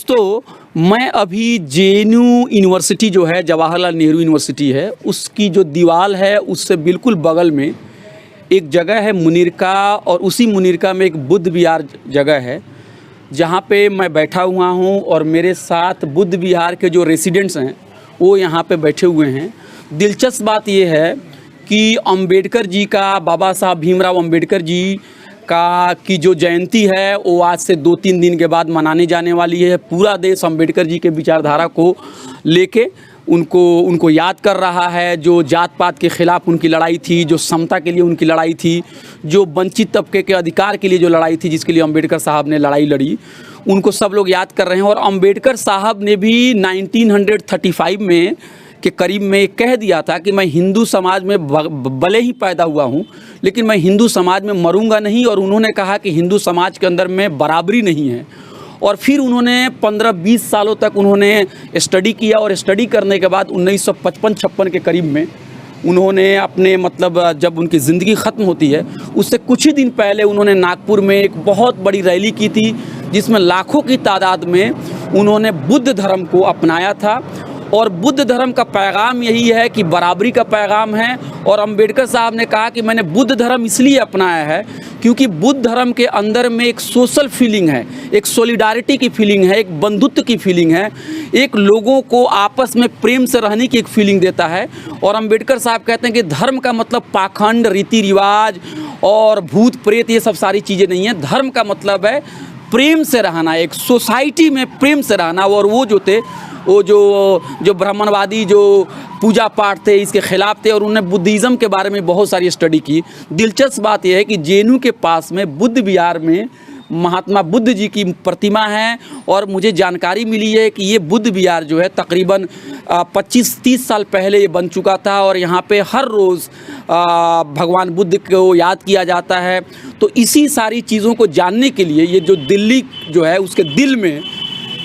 दोस्तों, मैं अभी जेएनयू यूनिवर्सिटी जो है, जवाहरलाल नेहरू यूनिवर्सिटी है, उसकी जो दीवार है उससे बिल्कुल बगल में एक जगह है मुनीरका, और उसी मुनीरका में एक बुद्ध विहार जगह है जहाँ पे मैं बैठा हुआ हूँ और मेरे साथ बुद्ध विहार के जो रेसिडेंट्स हैं वो यहाँ पे बैठे हुए हैं। दिलचस्प बात ये है कि अंबेडकर जी का, बाबा साहब भीमराव अंबेडकर जी का की जो जयंती है वो आज से 2-3 दिन के बाद मनाने जाने वाली है। पूरा देश अंबेडकर जी के विचारधारा को लेके उनको याद कर रहा है। जो जात पात के ख़िलाफ़ उनकी लड़ाई थी, जो समता के लिए उनकी लड़ाई थी, जो वंचित तबके के अधिकार के लिए जो लड़ाई थी, जिसके लिए अंबेडकर साहब ने लड़ाई लड़ी, उनको सब लोग याद कर रहे हैं। और अंबेडकर साहब ने भी 1935 में के करीब में कह दिया था कि मैं हिंदू समाज में भले ही पैदा हुआ हूँ लेकिन मैं हिंदू समाज में मरूंगा नहीं। और उन्होंने कहा कि हिंदू समाज के अंदर में बराबरी नहीं है। और फिर उन्होंने 15-20 सालों तक उन्होंने स्टडी किया, और स्टडी करने के बाद 1955-56 के करीब में उन्होंने अपने जब उनकी ज़िंदगी ख़त्म होती है उससे कुछ ही दिन पहले उन्होंने नागपुर में एक बहुत बड़ी रैली की थी जिसमें लाखों की तादाद में उन्होंने बुद्ध धर्म को अपनाया था। और बुद्ध धर्म का पैगाम यही है कि बराबरी का पैगाम है। और अंबेडकर साहब ने कहा कि मैंने बुद्ध धर्म इसलिए अपनाया है क्योंकि बुद्ध धर्म के अंदर में एक सोशल फीलिंग है, एक सॉलिडारिटी की फीलिंग है, एक बंधुत्व की फीलिंग है, एक लोगों को आपस में प्रेम से रहने की एक फीलिंग देता है। और अंबेडकर साहब कहते हैं कि धर्म का मतलब पाखंड, रीति रिवाज और भूत प्रेत ये सब सारी चीज़ें नहीं है। धर्म का मतलब है प्रेम से रहना, एक सोसाइटी में प्रेम से रहना। और वो जो थे वो जो ब्राह्मणवादी जो पूजा पाठ थे इसके ख़िलाफ़ थे, और उन्होंने बुद्धिज़्म के बारे में बहुत सारी स्टडी की। दिलचस्प बात यह है कि जेएनयू के पास में बुद्ध विहार में महात्मा बुद्ध जी की प्रतिमा है। और मुझे जानकारी मिली है कि ये बुद्ध विहार जो है तकरीबन 25-30 साल पहले ये बन चुका था, और यहाँ पे हर रोज़ भगवान बुद्ध को याद किया जाता है। तो इसी सारी चीज़ों को जानने के लिए ये जो दिल्ली जो है उसके दिल में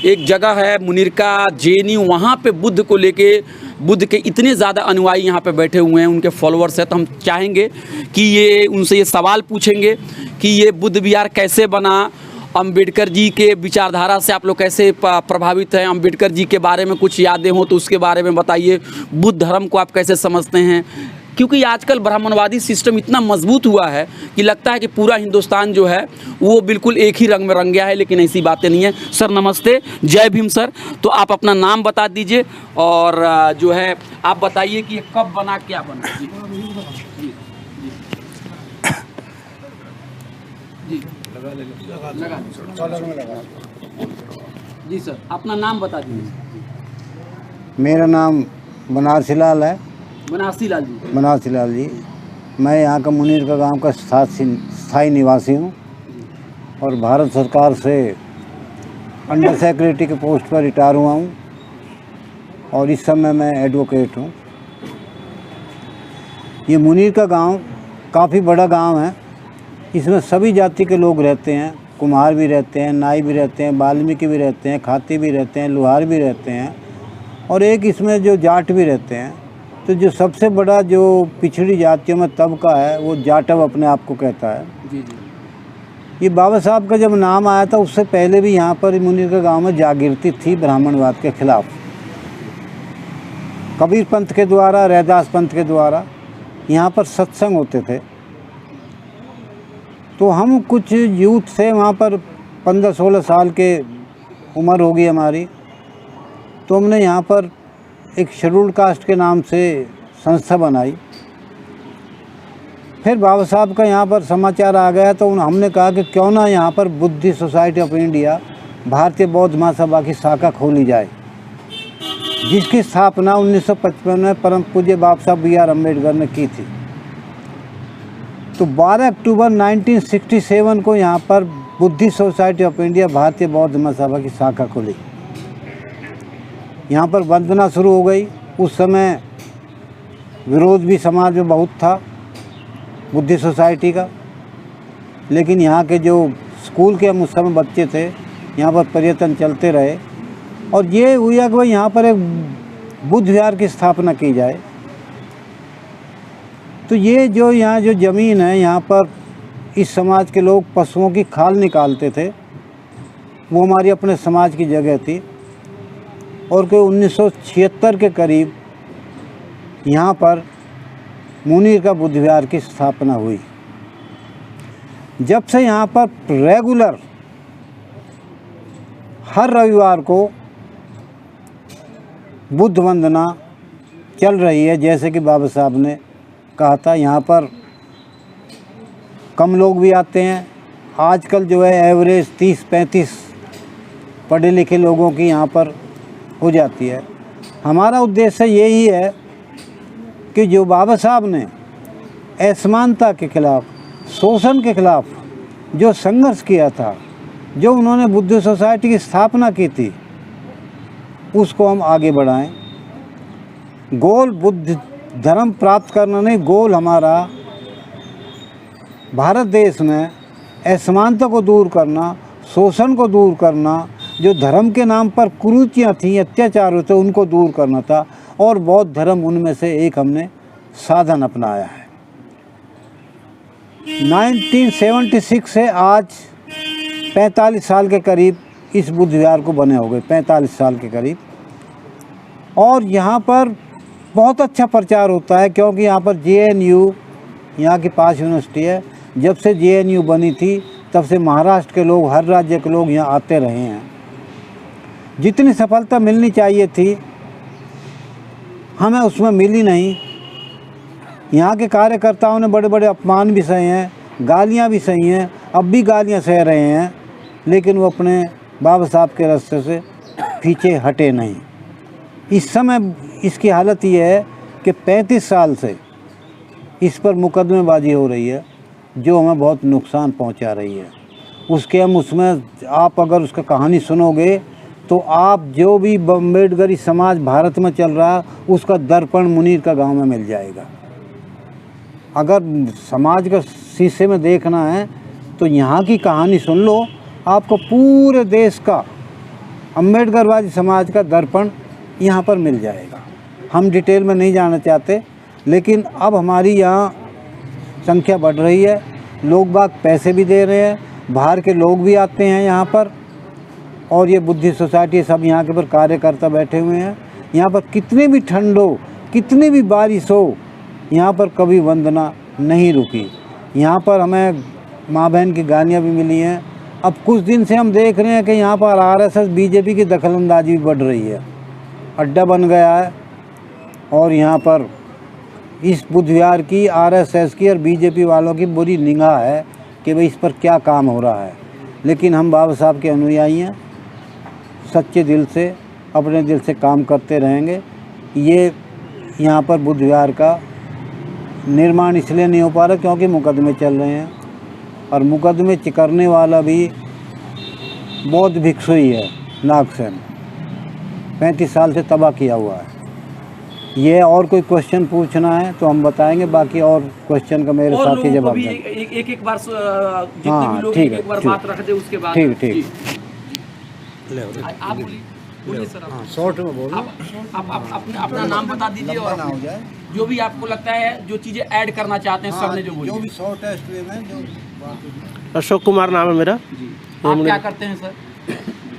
एक जगह है मुनीरका जेएनयू, वहाँ पे बुद्ध को लेके बुद्ध के इतने ज़्यादा अनुयायी यहाँ पे बैठे हुए हैं, उनके फॉलोअर्स हैं। तो हम चाहेंगे कि ये उनसे ये सवाल पूछेंगे कि ये बुद्ध विहार कैसे बना, अंबेडकर जी के विचारधारा से आप लोग कैसे प्रभावित हैं, अंबेडकर जी के बारे में कुछ यादें हों तो उसके बारे में बताइए, बुद्ध धर्म को आप कैसे समझते हैं। क्योंकि आजकल ब्राह्मणवादी सिस्टम इतना मजबूत हुआ है कि लगता है कि पूरा हिंदुस्तान जो है वो बिल्कुल एक ही रंग में रंग गया है, लेकिन ऐसी बातें नहीं है। सर नमस्ते, जय भीम सर। तो आप अपना नाम बता दीजिए और जो है आप बताइए कि ये कब बना, क्या बना। जी सर, अपना नाम बता दीजिए। मेरा नाम बनारसी लाल है। बनारसी लाल जी। बनारसी लाल जी। मैं यहाँ का मुनीरका गांव का स्थायी निवासी हूँ और भारत सरकार से अंडर सेक्रेटरी के पोस्ट पर रिटायर हुआ हूँ, और इस समय मैं एडवोकेट हूँ। ये मुनीरका गांव काफ़ी बड़ा गांव है। इसमें सभी जाति के लोग रहते हैं। कुम्हार भी रहते हैं, नाई भी रहते हैं, वाल्मीकि भी रहते हैं, खाती भी रहते हैं, लोहार भी रहते हैं, और एक इसमें जो जाट भी रहते हैं। तो जो सबसे बड़ा जो पिछड़ी जातियों में तबका है वो जाटव अपने आप को कहता है। जी जी। ये बाबा साहब का जब नाम आया था उससे पहले भी यहाँ पर मुनीरका गांव में जागृति थी ब्राह्मणवाद के खिलाफ। कबीर पंथ के द्वारा, रैदास पंथ के द्वारा यहाँ पर सत्संग होते थे। तो हम कुछ यूथ से वहाँ पर 15-16 साल के उम्र होगी हमारी, तो हमने यहाँ पर एक शेड्यूल्ड कास्ट के नाम से संस्था बनाई। फिर बाबा साहब का यहाँ पर समाचार आ गया तो हमने कहा कि क्यों ना यहाँ पर बुद्धिस्ट सोसाइटी ऑफ इंडिया भारतीय बौद्ध महासभा की शाखा खोली जाए, जिसकी स्थापना 1955 में परम पूज्य बाबा साहब B.R. अम्बेडकर ने की थी। तो 12 अक्टूबर 1967 को यहाँ पर बुद्धिस्ट सोसाइटी ऑफ इंडिया भारतीय बौद्ध महासभा की शाखा खुली। यहाँ पर वंदना शुरू हो गई। उस समय विरोध भी समाज में बहुत था बुद्धिस्ट सोसाइटी का, लेकिन यहाँ के जो स्कूल के हम उस समय बच्चे थे, यहाँ पर पर्यटन चलते रहे, और ये हुआ कि भाई यहाँ पर एक बुद्ध विहार की स्थापना की जाए। तो ये जो यहाँ जो ज़मीन है, यहाँ पर इस समाज के लोग पशुओं की खाल निकालते थे, वो हमारी अपने समाज की जगह थी। और कि 1976 के करीब यहाँ पर मुनीर का बुद्ध विहार की स्थापना हुई। जब से यहाँ पर रेगुलर हर रविवार को बुद्ध वंदना चल रही है, जैसे कि बाबा साहब ने कहा था। यहाँ पर कम लोग भी आते हैं। आजकल जो है एवरेज 30-35 पढ़े लिखे लोगों की यहाँ पर हो जाती है। हमारा उद्देश्य यही है कि जो बाबा साहब ने असमानता के खिलाफ, शोषण के खिलाफ जो संघर्ष किया था, जो उन्होंने बुद्ध सोसाइटी की स्थापना की थी, उसको हम आगे बढ़ाएं। गोल बुद्ध धर्म प्राप्त करना नहीं, गोल हमारा भारत देश में असमानता को दूर करना, शोषण को दूर करना, जो धर्म के नाम पर कुरीतियाँ थीं, अत्याचार होते, उनको दूर करना था। और बौद्ध धर्म उनमें से एक हमने साधन अपनाया है। 1976 से आज 45 साल के करीब इस बुद्ध विहार को बने हो गए, 45 साल के करीब। और यहाँ पर बहुत अच्छा प्रचार होता है, क्योंकि यहाँ पर JNU यहाँ की पास यूनिवर्सिटी है। जब से JNU बनी थी तब से महाराष्ट्र के लोग, हर राज्य के लोग यहाँ आते रहे हैं। जितनी सफलता मिलनी चाहिए थी हमें उसमें मिली नहीं। यहाँ के कार्यकर्ताओं ने बड़े बड़े अपमान भी सहे हैं, गालियाँ भी सही हैं, अब भी गालियाँ सह रहे हैं, लेकिन वो अपने बाबा साहब के रास्ते से पीछे हटे नहीं। इस समय इसकी हालत ये है कि 35 साल से इस पर मुकदमेबाजी हो रही है, जो हमें बहुत नुकसान पहुंचा रही है। उसके हम उसमें आप अगर उसका कहानी सुनोगे तो आप जो भी अम्बेडकरी समाज भारत में चल रहा है उसका दर्पण मुनीर का गांव में मिल जाएगा। अगर समाज का शीशे में देखना है तो यहाँ की कहानी सुन लो, आपको पूरे देश का अम्बेडकरवादी समाज का दर्पण यहाँ पर मिल जाएगा। हम डिटेल में नहीं जाना चाहते, लेकिन अब हमारी यहाँ संख्या बढ़ रही है, लोग बाग पैसे भी दे रहे हैं, बाहर के लोग भी आते हैं यहाँ पर। और ये बुद्धिस्ट सोसाइटी सब यहाँ के पर कार्यकर्ता बैठे हुए हैं। यहाँ पर कितनी भी ठंड हो, कितनी भी बारिश हो, यहाँ पर कभी वंदना नहीं रुकी। यहाँ पर हमें माँ बहन की गालियाँ भी मिली हैं। अब कुछ दिन से हम देख रहे हैं कि यहाँ पर RSS BJP की दखलंदाजी भी बढ़ रही है, अड्डा बन गया है। और यहाँ पर इस बुद्ध विहार की RSS की और BJP वालों की बुरी निगाह है कि भाई इस पर क्या काम हो रहा है। लेकिन हम बाबा साहब के अनुयायी हैं, सच्चे दिल से, अपने दिल से काम करते रहेंगे। ये यहाँ पर बुद्ध विहार का निर्माण इसलिए नहीं हो पा रहा क्योंकि मुकदमे चल रहे हैं, और मुकदमे करने वाला भी बौद्ध भिक्षु ही है, नागसेन, 35 साल से तबाह किया हुआ है। ये और कोई क्वेश्चन पूछना है तो हम बताएंगे, बाकी और क्वेश्चन का मेरे साथी जवाब देंगे। एक बार जितने भी लोग एक बार बात रखते उसके बाद। ठीक आप बोलिए सर। हाँ, शॉर्ट में बोलो। आप अपना नाम बता दीजिए और जो भी आपको लगता है, जो चीज़ें ऐड करना चाहते हैं सर ने जो बोली, जो भी शॉर्टेस्ट वे में जो। अशोक कुमार नाम है मेरा। आप क्या करते हैं सर?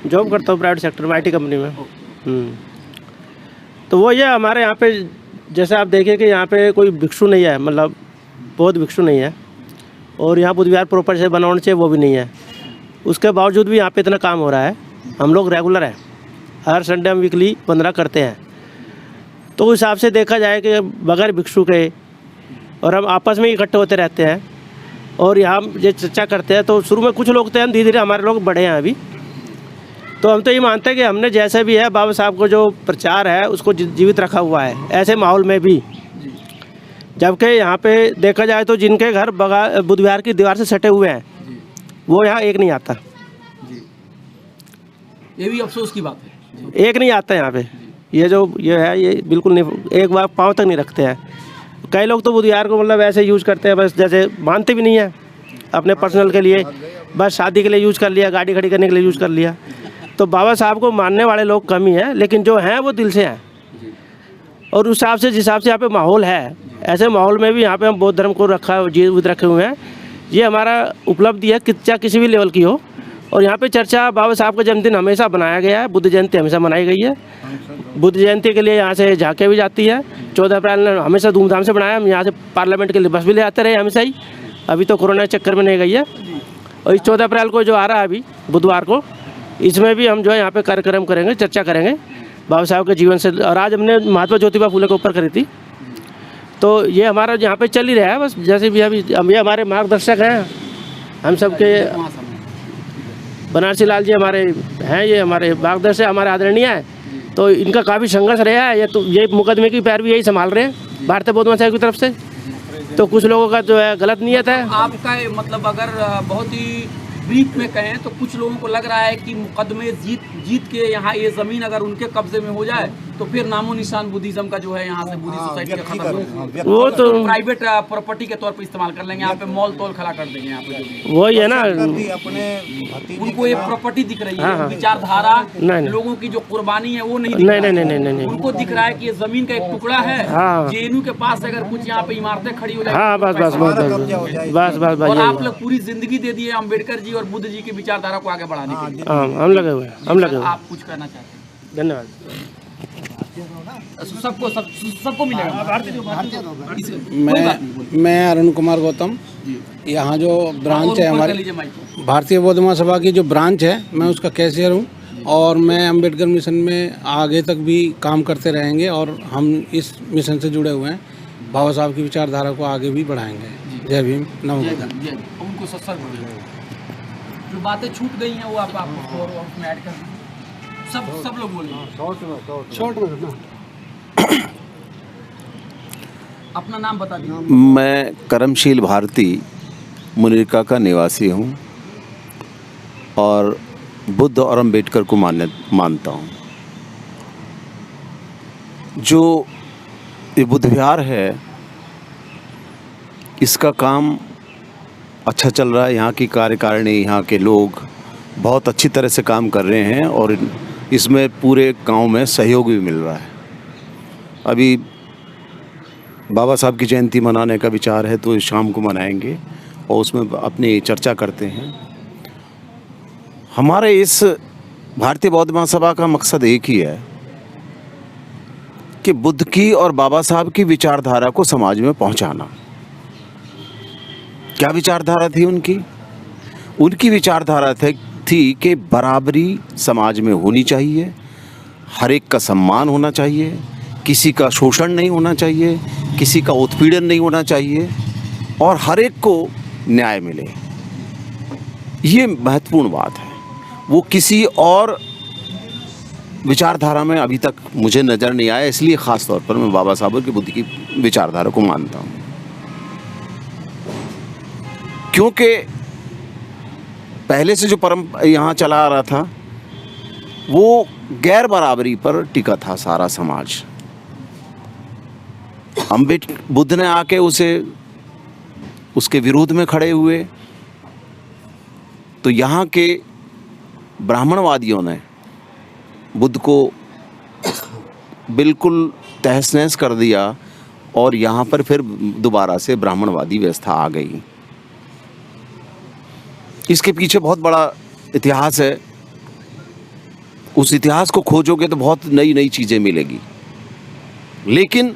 जॉब करता हूँ प्राइवेट सेक्टर में, IT कंपनी में। तो वो ये हमारे यहाँ पे जैसे आप देखिए कि यहाँ पे कोई भिक्षु नहीं है, मतलब बौद्ध भिक्षु नहीं है, और यहाँ बुद्ध विहार प्रॉपर से बनाना चाहिए वो भी नहीं है। उसके बावजूद भी यहाँ पे इतना काम हो रहा है। हम लोग रेगुलर हैं, हर संडे हम वीकली 15 करते हैं। तो उस हिसाब से देखा जाए कि बगैर भिक्षु के और हम आपस में इकट्ठे होते रहते हैं और यहाँ ये चर्चा करते हैं। तो शुरू में कुछ लोग थे, धीरे धीरे हमारे लोग बढ़े हैं अभी। तो हम तो ये मानते हैं कि हमने जैसे भी है बाबा साहब को जो प्रचार है उसको जीवित रखा हुआ है ऐसे माहौल में भी। जबकि यहाँ पे देखा जाए तो जिनके घर बुद्ध विहार की दीवार से सटे हुए हैं वो यहाँ एक नहीं आता। ये भी अफसोस की बात है, एक नहीं आता यहाँ पे। ये है ये बिल्कुल नहीं, एक बार पाँव तक नहीं रखते हैं। कई लोग तो बुद्ध विहार को मतलब ऐसे यूज़ करते हैं, बस जैसे मानते भी नहीं है, अपने पर्सनल के लिए, बस शादी के लिए यूज़ कर लिया, गाड़ी खड़ी करने के लिए यूज़ कर लिया। तो बाबा साहब को मानने वाले लोग कम ही हैं, लेकिन जो हैं वो दिल से हैं। और उस हिसाब से जिस हिसाब से यहाँ पे माहौल है, ऐसे माहौल में भी यहाँ पे हम बौद्ध धर्म को जीवित रखे हुए हैं। ये हमारा उपलब्धि है, चाहे किसी भी लेवल की हो, और यहाँ पे चर्चा बाबा साहब का जन्मदिन हमेशा बनाया गया है, बुद्ध जयंती हमेशा मनाई गई है। बुद्ध जयंती के लिए यहाँ से झांकियाँ भी जाती है। 14 अप्रैल ने हमेशा धूमधाम से बनाया। हम यहाँ से पार्लियामेंट के लिए बस भी ले आते रहे हमेशा ही, अभी तो कोरोना के चक्कर में नहीं गई है। और इस 14 अप्रैल को जो आ रहा है अभी बुधवार को, इसमें भी हम जो है यहाँ पे कार्यक्रम करेंगे, चर्चा करेंगे बाबा साहब के जीवन से। और आज हमने महात्मा ज्योतिबा फूले के ऊपर करी थी। तो ये हमारा यहाँ पे चल ही रहा है बस, जैसे भी अभी ये हमारे मार्गदर्शक हैं हम सबके। बनारसी लाल जी हमारे हैं, ये हमारे मार्गदर्शक हमारे आदरणीय हैं। तो इनका काफ़ी संघर्ष रहा है। ये मुकदमे की पैरवी यही संभाल रहे हैं भारतीय बौद्ध महासभा की तरफ से। तो कुछ लोगों का जो है गलत नियत है। आपका मतलब अगर बहुत ही ब्रीफ में कहें तो कुछ लोगों को लग रहा है कि मुकदमे जीत के यहाँ ये ज़मीन अगर उनके कब्जे में हो जाए तो फिर नामो निशान बुद्धिज़्म का जो है यहाँ से बुद्धिस्ट सोसाइटी का खत्म हो, वो तो प्राइवेट प्रॉपर्टी के तौर पे इस्तेमाल कर लेंगे। यहाँ पे मॉल तोल खड़ा कर देंगे। यहाँ पे वही है ना, उनको ये प्रॉपर्टी दिख रही है, विचारधारा लोगों की जो कुर्बानी है वो नहीं। उनको दिख रहा है कि ये जमीन का एक टुकड़ा है। जेएनयू के पास अगर कुछ यहाँ पे इमारतें खड़ी हो जाए, बस और आप लोग पूरी जिंदगी दे दिए अम्बेडकर जी और बुद्ध जी की विचारधारा को आगे बढ़ाने के लिए। हम लगे हुए हैं। आप कुछ कहना चाहते हैं? धन्यवाद। सबको मिलेगा। मैं अरुण कुमार गौतम, यहाँ जो ब्रांच है हमारे भारतीय बौद्ध महासभा की जो ब्रांच है, मैं उसका कैशियर हूँ। और मैं अम्बेडकर मिशन में आगे तक भी काम करते रहेंगे और हम इस मिशन से जुड़े हुए हैं। बाबा साहब की विचारधारा को आगे भी बढ़ाएंगे। जय भीम, नमो बुद्धाय। उनको जो बातें छूट गई हैं वो आप उसमें ऐड कर सब लोग बोलेंगे। शॉर्ट में ना अपना नाम बता दीजिए। मैं करमशील भारती मुनिरका का निवासी हूँ और बुद्ध और अम्बेडकर को मानता हूँ। जो ये बुद्ध विहार है, इसका काम अच्छा चल रहा है। यहाँ की कार्यकारिणी, यहाँ के लोग बहुत अच्छी तरह से काम कर रहे हैं और इसमें पूरे गांव में सहयोग भी मिल रहा है। अभी बाबा साहब की जयंती मनाने का विचार है तो शाम को मनाएंगे और उसमें अपनी चर्चा करते हैं। हमारे इस भारतीय बौद्ध महासभा का मकसद एक ही है कि बुद्ध की और बाबा साहब की विचारधारा को समाज में पहुंचाना। क्या विचारधारा थी उनकी? उनकी विचारधारा थी कि बराबरी समाज में होनी चाहिए, हर एक का सम्मान होना चाहिए, किसी का शोषण नहीं होना चाहिए, किसी का उत्पीड़न नहीं होना चाहिए और हर एक को न्याय मिले। ये महत्वपूर्ण बात है। वो किसी और विचारधारा में अभी तक मुझे नज़र नहीं आया, इसलिए ख़ास तौर पर मैं बाबा साहब की बुद्ध की विचारधारा को मानता हूँ। क्योंकि पहले से जो परम यहाँ चला आ रहा था वो गैर बराबरी पर टिका था सारा समाज। बुद्ध ने आके उसके विरोध में खड़े हुए तो यहाँ के ब्राह्मणवादियों ने बुद्ध को बिल्कुल तहस नहस कर दिया और यहाँ पर फिर दोबारा से ब्राह्मणवादी व्यवस्था आ गई। इसके पीछे बहुत बड़ा इतिहास है। उस इतिहास को खोजोगे तो बहुत नई नई चीज़ें मिलेगी। लेकिन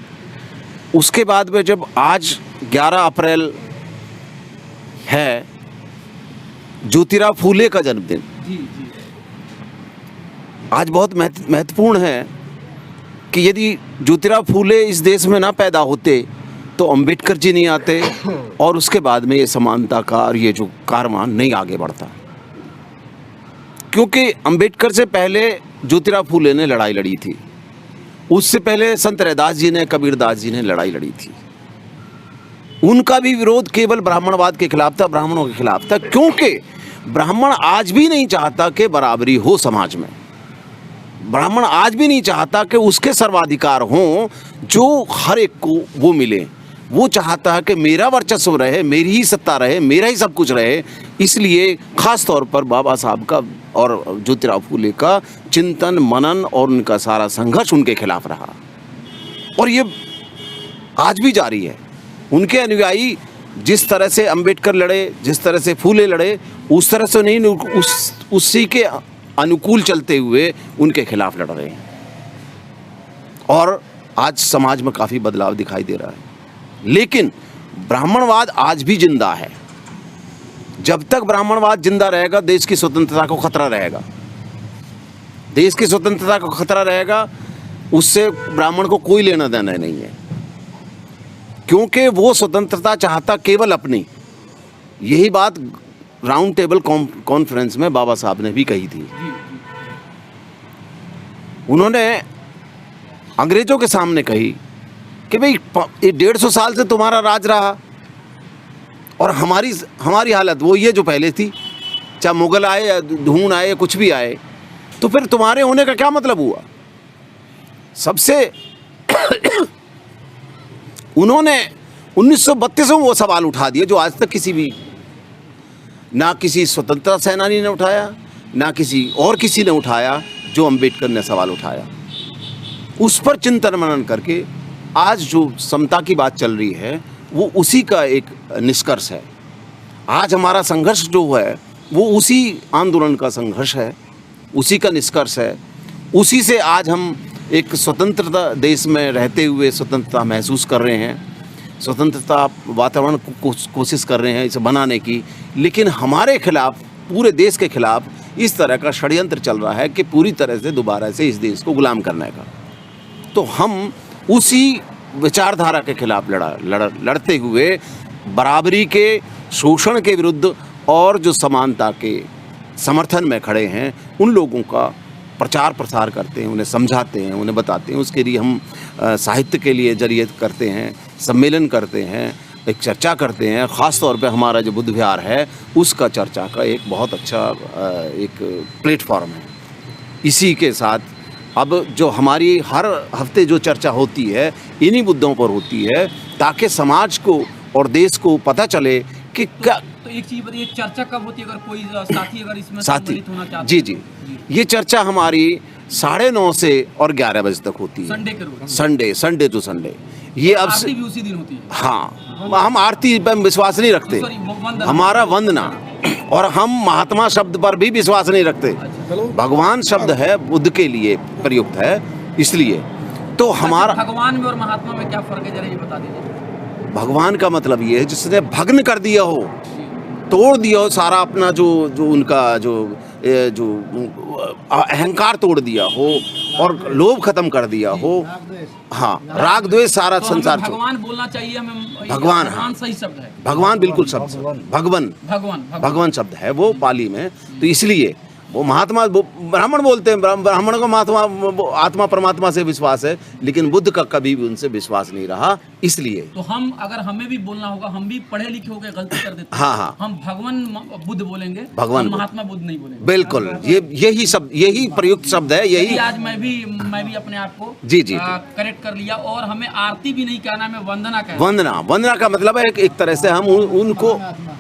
उसके बाद में जब आज 11 अप्रैल है, ज्योतिराव फूले का जन्मदिन, आज बहुत महत्वपूर्ण है कि यदि ज्योतिराव फूले इस देश में ना पैदा होते तो अम्बेडकर जी नहीं आते और उसके बाद में ये समानता का और ये जो कारवां नहीं आगे बढ़ता। क्योंकि अम्बेडकर से पहले ज्योतिराव फूले ने लड़ाई लड़ी थी, उससे पहले संत रैदास जी ने, कबीरदास जी ने लड़ाई लड़ी थी। उनका भी विरोध केवल ब्राह्मणवाद के खिलाफ था, ब्राह्मणों के खिलाफ था। क्योंकि ब्राह्मण आज भी नहीं चाहता कि बराबरी हो समाज में। ब्राह्मण आज भी नहीं चाहता कि उसके सर्वाधिकार हों, जो हर एक को वो मिले। वो चाहता है कि मेरा वर्चस्व रहे, मेरी ही सत्ता रहे, मेरा ही सब कुछ रहे। इसलिए ख़ास तौर पर बाबा साहब का और ज्योतिराव फूले का चिंतन, मनन और उनका सारा संघर्ष उनके खिलाफ रहा और ये आज भी जारी है। उनके अनुयायी जिस तरह से अंबेडकर लड़े, जिस तरह से फूले लड़े, उस तरह से नहीं, उसी के अनुकूल चलते हुए उनके खिलाफ लड़ रहे हैं। और आज समाज में काफ़ी बदलाव दिखाई दे रहा है। लेकिन ब्राह्मणवाद आज भी जिंदा है। जब तक ब्राह्मणवाद जिंदा रहेगा, देश की स्वतंत्रता को खतरा रहेगा। देश की स्वतंत्रता को खतरा रहेगा, उससे ब्राह्मण को कोई लेना देना नहीं है, क्योंकि वो स्वतंत्रता चाहता केवल अपनी। यही बात राउंड टेबल कॉन्फ्रेंस में बाबा साहब ने भी कही थी। उन्होंने अंग्रेजों के सामने कही कि भाई 150 साल से तुम्हारा राज रहा और हमारी हालत वो ये जो पहले थी, चाहे मुगल आए या ढूंढ आए, कुछ भी आए, तो फिर तुम्हारे होने का क्या मतलब हुआ। सबसे उन्होंने 1932 में वो सवाल उठा दिया जो आज तक किसी स्वतंत्रता सेनानी ने उठाया, ना किसी ने उठाया, जो अंबेडकर ने सवाल उठाया। उस पर चिंतन मनन करके आज जो समता की बात चल रही है, वो उसी का एक निष्कर्ष है। आज हमारा संघर्ष जो है वो उसी आंदोलन का संघर्ष है, उसी का निष्कर्ष है। उसी से आज हम एक स्वतंत्रता देश में रहते हुए स्वतंत्रता महसूस कर रहे हैं, स्वतंत्रता वातावरण को कोशिश कर रहे हैं इसे बनाने की। लेकिन हमारे खिलाफ, पूरे देश के खिलाफ इस तरह का षड्यंत्र चल रहा है कि पूरी तरह से दोबारा से इस देश को गुलाम करने का। तो हम उसी विचारधारा के खिलाफ लड़ते हुए बराबरी के, शोषण के विरुद्ध और जो समानता के समर्थन में खड़े हैं, उन लोगों का प्रचार प्रसार करते हैं, उन्हें समझाते हैं, उन्हें बताते हैं। उसके लिए हम साहित्य के लिए जरिए करते हैं, सम्मेलन करते हैं, एक चर्चा करते हैं। ख़ास तौर पे हमारा जो बुद्ध विहार है, उसका चर्चा का एक बहुत अच्छा एक प्लेटफॉर्म है। इसी के साथ अब जो हमारी हर हफ्ते जो चर्चा होती है, इन्हीं मुद्दों पर होती है, ताकि समाज को और देश को पता चले कि क्या। तो एक चीज बताइए, चर्चा कब होती है, अगर कोई साथी अगर इसमें साथी सम्मिलित होना चाहता जी जी, ये चर्चा हमारी 9:30 से और 11 बजे तक होती है। संडे के रोज, संडे टू संडे। ये अब आरती भी उसी दिन होती है। हाँ, हम आरती पर विश्वास नहीं रखते, हमारा वंदना, और हम महात्मा शब्द पर भी विश्वास नहीं रखते। भगवान शब्द है, बुद्ध के लिए प्रयुक्त है, इसलिए तो हमारा। भगवान में और महात्मा में क्या फर्क है, जरा ये बता दीजिए। भगवान का मतलब ये है जिसने भग्न कर दिया हो, तोड़ दिया हो सारा अपना जो उनका जो अहंकार तोड़ दिया हो और लोभ खत्म कर दिया हो। हाँ, राग द्वेष सारा तो संसार हमें भगवान बोलना चाहिए, हमें भगवान। भगवान सही शब्द है, भगवान बिल्कुल शब्द, भगवान शब्द है वो पाली में। तो इसलिए वो महात्मा, ब्राह्मण बोलते हैं, ब्राह्मण को महात्मा, आत्मा परमात्मा से विश्वास है, लेकिन बुद्ध का कभी भी उनसे विश्वास नहीं रहा। इसलिए तो हम, अगर हमें भी बोलना होगा, हम भी पढ़े लिखे होकर गलती कर देते हैं। हाँ, हम भगवान बुद्ध बोलेंगे, भगवान हम महात्मा बुद्ध नहीं बोलेंगे। बिल्कुल, यही शब्द, यही प्रयुक्त शब्द है। यही आज मैं भी अपने आप को जी करेक्ट कर लिया, और हमें आरती भी नहीं कहना, हमें वंदना कहना। वंदना का मतलब है एक तरह से हम उनको,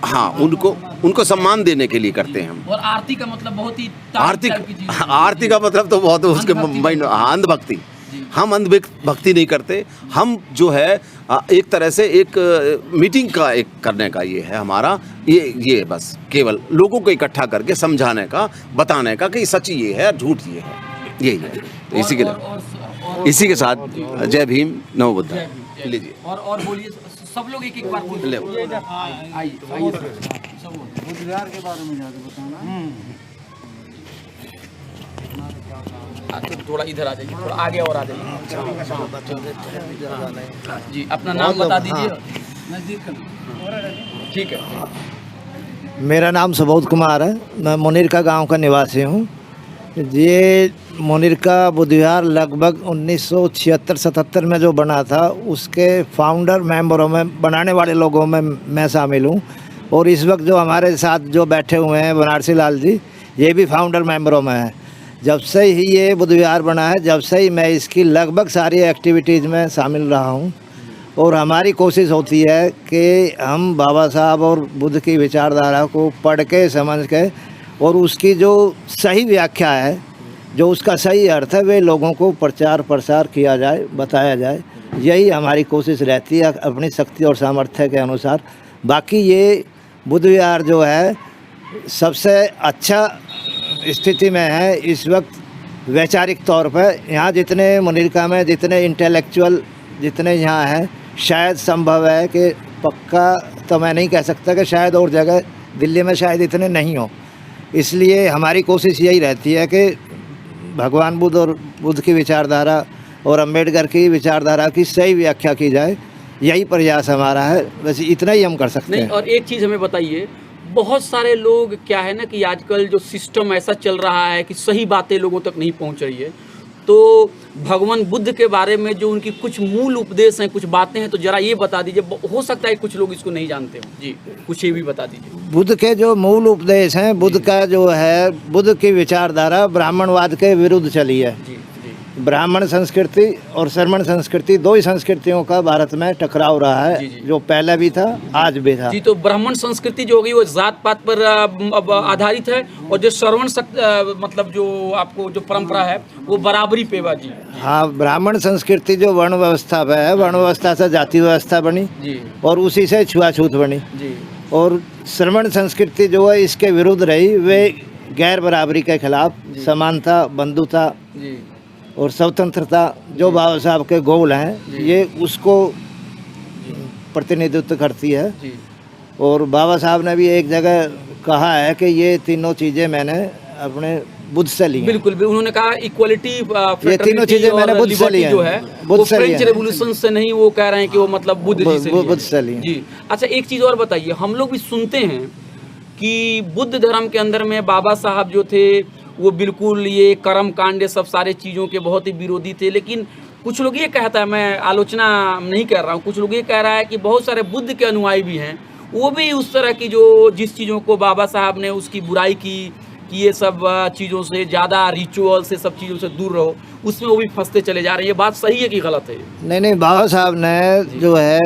हाँ, उनको सम्मान देने के लिए करते हैं हम। और आरती का मतलब बहुत ही आरती का मतलब तो बहुत उसके अंधभक्ति। हम अंधभक्ति नहीं करते, हम जो है एक तरह से एक मीटिंग का एक करने का ये है हमारा, ये बस केवल लोगों को इकट्ठा करके समझाने का, बताने का कि सच ये है, झूठ ये है, यही है। तो इसी के साथ जय भीम, नमो बुद्धाय। लीजिए और बोलिए, सब लोग एक बार बोलिए। आइए बुद्ध विहार के बारे में ज़्यादा बताना। तो थोड़ा इधर आ जाइए, थोड़ा आगे और आ जाइए जी। अपना नाम बता दीजिए। ठीक है। मेरा नाम सुबोध कुमार है, मैं मुनीरका गांव का निवासी हूँ। ये मुनीरका बुद्ध विहार लगभग 1976-77 में जो बना था, उसके फाउंडर मेंबरों में, बनाने वाले लोगों में मैं शामिल हूँ। और इस वक्त जो हमारे साथ जो बैठे हुए हैं बनारसी लाल जी, ये भी फाउंडर मेंबरों में हैं। जब से ही ये बुद्ध विहार बना है, जब से ही मैं इसकी लगभग सारी एक्टिविटीज़ में शामिल रहा हूँ। और हमारी कोशिश होती है कि हम बाबा साहब और बुद्ध की विचारधारा को पढ़ के, समझ के, और उसकी जो सही व्याख्या है, जो उसका सही अर्थ है, वे लोगों को प्रचार प्रसार किया जाए, बताया जाए। यही हमारी कोशिश रहती है, अपनी शक्ति और सामर्थ्य के अनुसार बाकी ये बुद्ध विहार जो है सबसे अच्छा स्थिति में है इस वक्त वैचारिक तौर पर। यहाँ जितने मुनिरका में जितने इंटेलेक्चुअल जितने यहाँ हैं, शायद संभव है कि पक्का तो मैं नहीं कह सकता कि शायद और जगह दिल्ली में शायद इतने नहीं हो। इसलिए हमारी कोशिश यही रहती है कि भगवान बुद्ध और बुद्ध की विचारधारा और अंबेडकर की विचारधारा की सही व्याख्या की जाए, यही प्रयास हमारा है। वैसे इतना ही हम कर सकते नहीं, हैं। और एक चीज़ हमें बताइए, बहुत सारे लोग क्या है ना कि आजकल जो सिस्टम ऐसा चल रहा है कि सही बातें लोगों तक नहीं पहुंच रही है, तो भगवान बुद्ध के बारे में जो उनकी कुछ मूल उपदेश हैं, कुछ बातें हैं, तो जरा ये बता दीजिए। हो सकता है कुछ लोग इसको नहीं जानते हो जी, कुछ ये भी बता दीजिए। बुद्ध के जो मूल उपदेश हैं, बुद्ध का जो है, बुद्ध की विचारधारा ब्राह्मणवाद के विरुद्ध चली है। जी जी ब्राह्मण संस्कृति और श्रमण संस्कृति, दो ही संस्कृतियों का भारत में टकराव रहा है, जी, जी। जो पहले भी था आज भी था। जी, तो ब्राह्मण संस्कृति जो होगी वो जात पात पर अब आधारित है, और जो श्रवण मतलब जो आपको जो परंपरा है वो बराबरी पे बा जी। हाँ, ब्राह्मण संस्कृति जो वर्ण व्यवस्था पे है, वर्ण व्यवस्था से जाति व्यवस्था बनी जी और उसी से छुआछूत बनी। जी और श्रमण संस्कृति जो है इसके विरुद्ध रही, वे गैर बराबरी के खिलाफ, समानता, बंधुता जी और स्वतंत्रता जो बाबा साहब के गोल हैं, ये उसको प्रतिनिधित्व करती है। जी और बाबा साहब ने भी एक जगह कहा है कि ये तीनों चीज़ें मैंने अपने बुद्ध से ली हैं। बिल्कुल भी उन्होंने कहा इक्वलिटी, ये तीनों चीजें मैंने बुद्ध से ली हैं। जो है बुद्ध वो से ली फ्रेंच हैं। रेवोल्यूशन से नहीं, वो कह रहे हैं कि वो मतलब बुद्ध जी से ली है। बुद्ध से ली हैं। जी। अच्छा, एक चीज़ और बताइए, हम लोग भी सुनते हैं कि बुद्ध धर्म के अंदर में बाबा साहब जो थे वो बिल्कुल ये कर्म कांड सब सारे चीज़ों के बहुत ही विरोधी थे, लेकिन कुछ लोग ये कहता है, मैं आलोचना नहीं कर रहा हूँ, कुछ लोग ये कह रहा है कि बहुत सारे बुद्ध के अनुयायी भी हैं, वो भी उस तरह की जो जिस चीज़ों को बाबा साहब ने उसकी बुराई की कि ये सब चीज़ों से ज़्यादा रिचुअल से सब चीज़ों से दूर रहो, उसमें वो भी फंसते चले जा रहे हैं। ये बात सही है कि गलत है? नहीं, बाबा साहब ने जो है,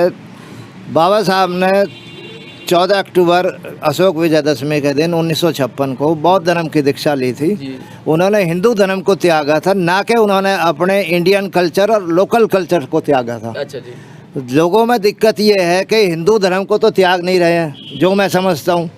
बाबा साहब ने 14 अक्टूबर अशोक विजयदशमी के दिन 1956 को बौद्ध धर्म की दीक्षा ली थी। उन्होंने हिंदू धर्म को त्यागा था, ना कि उन्होंने अपने इंडियन कल्चर और लोकल कल्चर को त्यागा था। अच्छा जी। लोगों में दिक्कत ये है कि हिंदू धर्म को तो त्याग नहीं रहे हैं, जो मैं समझता हूँ।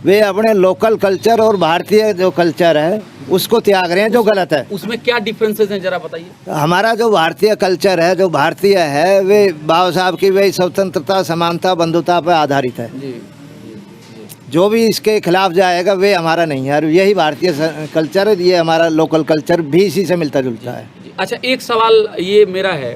वे अपने लोकल कल्चर और भारतीय जो कल्चर है उसको त्याग रहे हैं, जो गलत है। उसमें क्या डिफरेंसेस हैं, जरा बताइए। हमारा जो भारतीय कल्चर है, जो भारतीय है, वे बाबा साहब की वही स्वतंत्रता, समानता, बंधुता पर आधारित है। जी। जो भी इसके खिलाफ जाएगा वे हमारा नहीं है, और यही भारतीय कल्चर है। ये हमारा लोकल कल्चर भी इसी से मिलता जुलता है। अच्छा, एक सवाल ये मेरा है,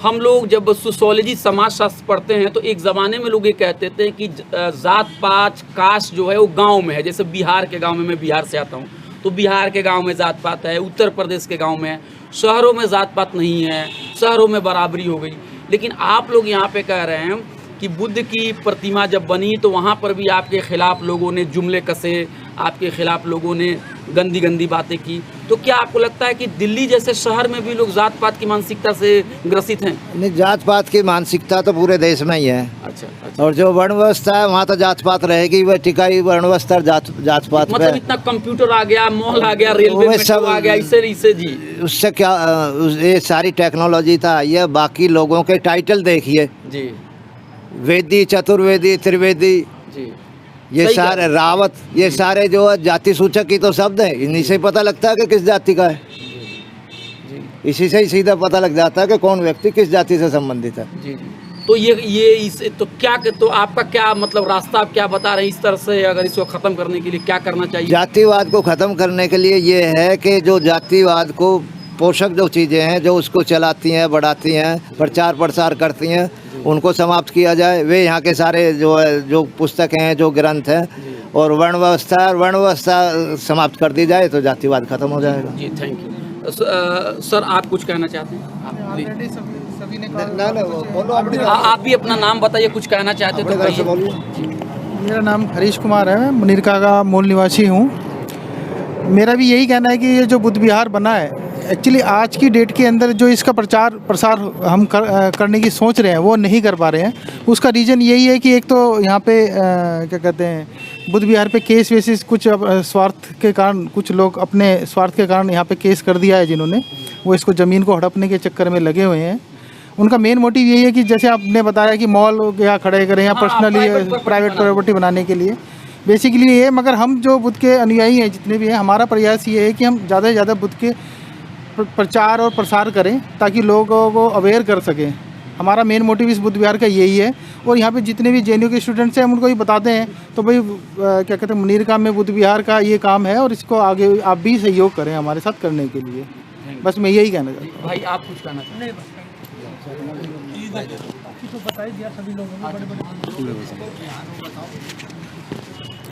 हम लोग जब सोशियोलॉजी समाजशास्त्र पढ़ते हैं तो एक ज़माने में लोग ये कहते थे कि जात पात कास्ट जो है वो गांव में है। जैसे बिहार के गांव में, मैं बिहार से आता हूँ, तो बिहार के गांव में जात पात है, उत्तर प्रदेश के गांव में है, शहरों में जात पात नहीं है, शहरों में बराबरी हो गई। लेकिन आप लोग यहाँ पे कह रहे हैं कि बुद्ध की प्रतिमा जब बनी तो वहाँ पर भी आपके खिलाफ लोगों ने जुमले कसे, आपके खिलाफ लोगों ने गंदी गंदी बातें की। तो क्या आपको लगता है कि दिल्ली जैसे शहर में भी लोग जात पात की मानसिकता से ग्रसित हैं? नहीं, जात पात की मानसिकता तो पूरे देश में ही है। अच्छा। और जो वर्ण व्यवस्था है वहाँ तो जात पात रहेगी, वह टिकाई वर्ण व्यवस्था जात पात मतलब पे। इतना कंप्यूटर आ गया, मॉल आ गया, रेलवे मेट्रो आ गया, इससे जी उससे क्या, ये सारी टेक्नोलॉजी था। ये बाकी लोगों के टाइटल देखिए जी वेदी, चतुर्वेदी, त्रिवेदी, जी ये सही सारे रावत, ये सारे जो है जाति सूचक ही तो शब्द है। इन्हीं से पता लगता है कि किस जाति का है। इसी से ही सीधा पता लग जाता है कि कौन व्यक्ति किस जाति से संबंधित है। जी। तो ये इसे तो क्या, तो आपका क्या मतलब रास्ता आप क्या बता रहे हैं इस तरह से, अगर इसको ख़त्म करने के लिए क्या करना चाहिए? जातिवाद को ख़त्म करने के लिए ये है कि जो जातिवाद को पोषक जो चीज़ें हैं, जो उसको चलाती हैं, बढ़ाती हैं, प्रचार प्रसार करती हैं, उनको समाप्त किया जाए। वे यहाँ के सारे जो पुस्तकें हैं, जो ग्रंथ हैं, और वर्ण व्यवस्था समाप्त कर दी जाए तो जातिवाद खत्म हो जाएगा। जी, थैंक यू। सर, आप कुछ कहना चाहते हैं? आप भी अपना नाम बताइए, कुछ कहना चाहते हैं तो कहिए। मेरा नाम हरीश कुमार है, मैं मुनिरका का मूल निवासी हूँ। मेरा भी यही कहना है कि ये जो बुद्ध विहार बना है, एक्चुअली आज की डेट के अंदर जो इसका प्रचार प्रसार हम करने की सोच रहे हैं वो नहीं कर पा रहे हैं। उसका रीज़न यही है कि एक तो यहाँ पे क्या कहते हैं, बुद्ध विहार पे केस वेसिस कुछ स्वार्थ के कारण, कुछ लोग अपने स्वार्थ के कारण यहाँ पे केस कर दिया है, जिन्होंने वो इसको ज़मीन को हड़पने के चक्कर में लगे हुए हैं। उनका मेन मोटिव यही है कि जैसे आपने बताया कि मॉल या खड़े करें या पर्सनली प्राइवेट प्रॉपर्टी बनाने के लिए बेसिकली ये। मगर हम जो बुद्ध के अनुयायी हैं जितने भी हैं, हमारा प्रयास ये है कि हम ज़्यादा से ज़्यादा बुद्ध के प्रचार और प्रसार करें ताकि लोगों को अवेयर कर सकें। हमारा मेन मोटिव इस बुद्ध विहार का यही है। और यहाँ पे जितने भी JNU के स्टूडेंट्स हैं हम उनको भी बताते हैं, तो भाई क्या कहते हैं, मुनीरका में बुद्ध विहार का ये काम है और इसको आगे आप भी सहयोग करें हमारे साथ करने के लिए। बस मैं यही कहना चाहता हूँ। भाई आप कुछ कहना चाहते हैं?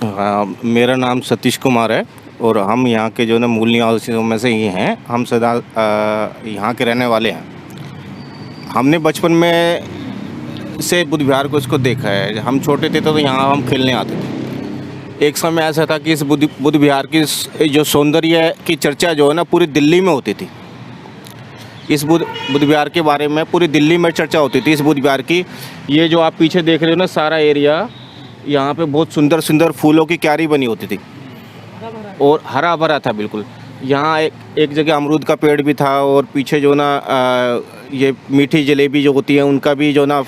हाँ, मेरा नाम सतीश कुमार है और हम यहाँ के जो ना मूल निवासियों में से ही हैं। हम सदा यहाँ के रहने वाले हैं। हमने बचपन में से बुद्ध विहार को इसको देखा है। हम छोटे थे तो यहाँ हम खेलने आते थे। एक समय ऐसा था कि इस बुद्ध विहार की जो सौंदर्य की चर्चा जो है ना पूरी दिल्ली में होती थी। इस बुद्ध विहार के बारे में पूरी दिल्ली में चर्चा होती थी इस बुद्ध विहार की। ये जो आप पीछे देख रहे हो ना सारा एरिया, यहाँ पे बहुत सुंदर सुंदर फूलों की क्यारी बनी होती थी और हरा भरा था बिल्कुल। यहाँ एक जगह अमरूद का पेड़ भी था और पीछे जो ना ये मीठी जलेबी जो होती है उनका भी जो ना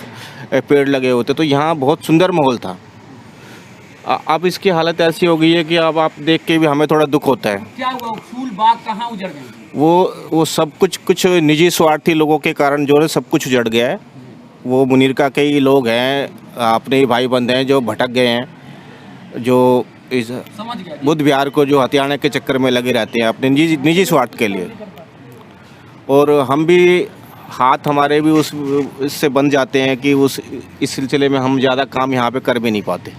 पेड़ लगे होते। तो यहाँ बहुत सुंदर माहौल था। अब इसकी हालत ऐसी हो गई है कि अब आप देख के भी हमें थोड़ा दुख होता है। क्या हुआ? फूल बाग कहाँ उजड़ गए? वो सब कुछ निजी स्वार्थी लोगों के कारण जो है सब कुछ उजड़ गया है। वो मुनीरका के ही लोग हैं, अपने ही भाई बंधे हैं जो भटक गए हैं, जो इस बुद्ध विहार को जो हथियाने के चक्कर में लगे रहते हैं अपने निजी स्वार्थ के लिए। और हम भी हाथ हमारे भी इससे बन जाते हैं कि इस सिलसिले में हम ज़्यादा काम यहाँ पे कर भी नहीं पाते।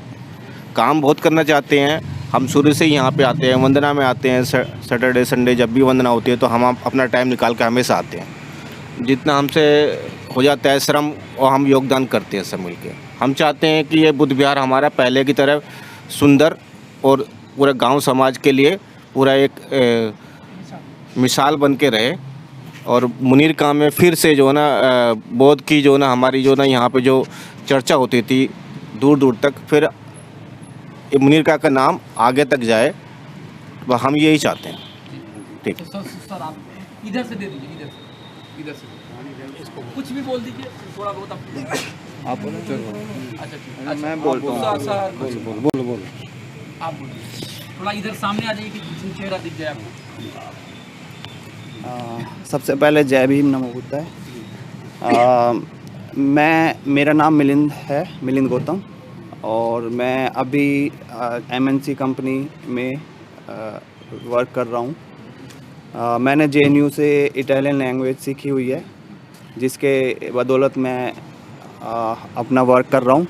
काम बहुत करना चाहते हैं। हम शुरू से ही यहाँ पे आते हैं, वंदना में आते हैं। सैटरडे संडे जब भी वंदना होती है तो हम अपना टाइम निकाल के हमेशा आते हैं। जितना हमसे हो जाता है श्रम और हम योगदान करते हैं सब मिलके। हम चाहते हैं कि ये बुद्ध विहार हमारा पहले की तरह सुंदर और पूरे गांव समाज के लिए पूरा एक मिसाल बन के रहे। और मुनीरका में फिर से जो ना बौद्ध की जो ना हमारी जो ना यहाँ पे जो चर्चा होती थी दूर दूर तक, फिर मुनीरका का नाम आगे तक जाए, वह हम यही चाहते हैं। ठीक। सर आप इधर से दे दीजिए, इधर से इसको कुछ भी बोल दीजिए थोड़ा बहुत आप बोलो। अच्छा ठीक है, मैं बोलता हूँ। बोलो आप बोलिए। थोड़ा इधर सामने आ जाइए कि चेहरा दिख जाए आपको। सबसे पहले जय भीम नमो बुद्धाय। मेरा नाम मिलिंद गौतम और मैं अभी MNC कंपनी में वर्क कर रहा हूँ। मैंने JNU से इटालियन लैंग्वेज सीखी हुई है, जिसके बदौलत मैं अपना वर्क कर रहा हूँ।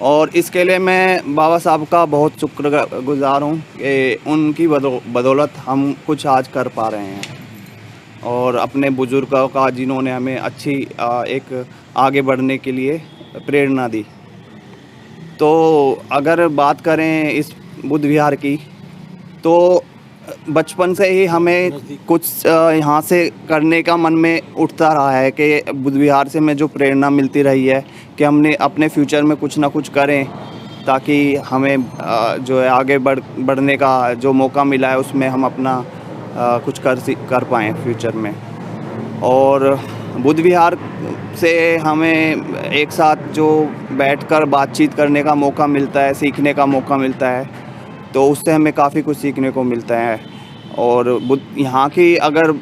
और इसके लिए मैं बाबा साहब का बहुत शुक्रगुजार हूँ कि उनकी बदौलत हम कुछ आज कर पा रहे हैं और अपने बुजुर्गों का जिन्होंने हमें अच्छी एक आगे बढ़ने के लिए प्रेरणा दी। तो अगर बात करें इस बुद्ध विहार की, तो बचपन से ही हमें कुछ यहाँ से करने का मन में उठता रहा है कि बुद्ध विहार से हमें जो प्रेरणा मिलती रही है कि हमने अपने फ्यूचर में कुछ ना कुछ करें ताकि हमें जो है आगे बढ़ने का जो मौका मिला है उसमें हम अपना कुछ कर पाएँ फ्यूचर में। और बुद्ध विहार से हमें एक साथ जो बैठकर बातचीत करने का मौका मिलता है, सीखने का मौका मिलता है, तो उससे हमें काफ़ी कुछ सीखने को मिलता है। और यहाँ की अगर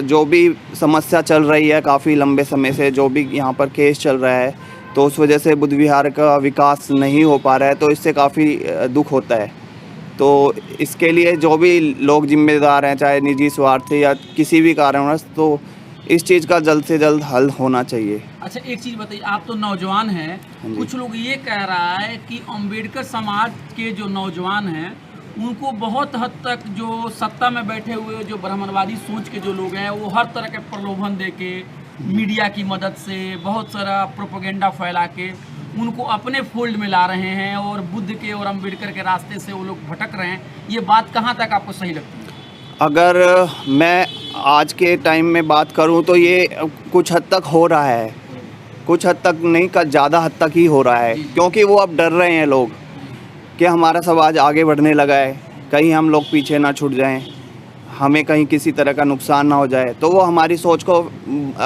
जो भी समस्या चल रही है काफ़ी लंबे समय से, जो भी यहाँ पर केस चल रहा है, तो उस वजह से बुद्ध विहार का विकास नहीं हो पा रहा है, तो इससे काफ़ी दुख होता है। तो इसके लिए जो भी लोग जिम्मेदार हैं, चाहे निजी स्वार्थ या किसी भी कारणवश, तो इस चीज़ का जल्द से जल्द हल होना चाहिए। अच्छा एक चीज़ बताइए, आप तो नौजवान हैं, कुछ लोग ये कह रहा है कि अम्बेडकर समाज के जो नौजवान हैं उनको बहुत हद तक जो सत्ता में बैठे हुए जो ब्राह्मणवादी सोच के जो लोग हैं वो हर तरह के प्रलोभन दे के, मीडिया की मदद से, बहुत सारा प्रोपेगेंडा फैला के उनको अपने फोल्ड में ला रहे हैं और बुद्ध के और अम्बेडकर के रास्ते से वो लोग भटक रहे हैं। ये बात कहाँ तक आपको सही लगती है? अगर मैं आज के टाइम में बात करूं तो ये कुछ हद तक हो रहा है, कुछ हद तक नहीं, का ज़्यादा हद तक ही हो रहा है, क्योंकि वो अब डर रहे हैं लोग कि हमारा समाज आगे बढ़ने लगा है, कहीं हम लोग पीछे ना छूट जाएं। हमें कहीं किसी तरह का नुकसान ना हो जाए, तो वो हमारी सोच को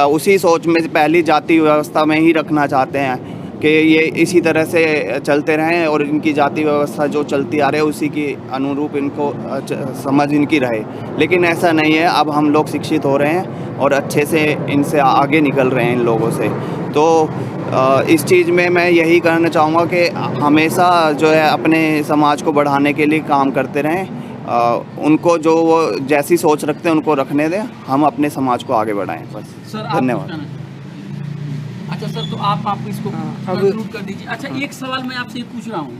उसी सोच में पहली जाति व्यवस्था में ही रखना चाहते हैं कि ये इसी तरह से चलते रहें और इनकी जाति व्यवस्था जो चलती आ रही है उसी की अनुरूप इनको समझ इनकी रहे। लेकिन ऐसा नहीं है, अब हम लोग शिक्षित हो रहे हैं और अच्छे से इनसे आगे निकल रहे हैं इन लोगों से। तो इस चीज़ में मैं यही कहना चाहूँगा कि हमेशा जो है अपने समाज को बढ़ाने के लिए काम करते रहें। उनको जो वो जैसी सोच रखते हैं उनको रखने दें, हम अपने समाज को आगे बढ़ाएं। बस सर धन्यवाद। अच्छा सर, तो आप इसको कंक्लूड कर दीजिए। अच्छा, एक सवाल मैं आपसे ये पूछ रहा हूँ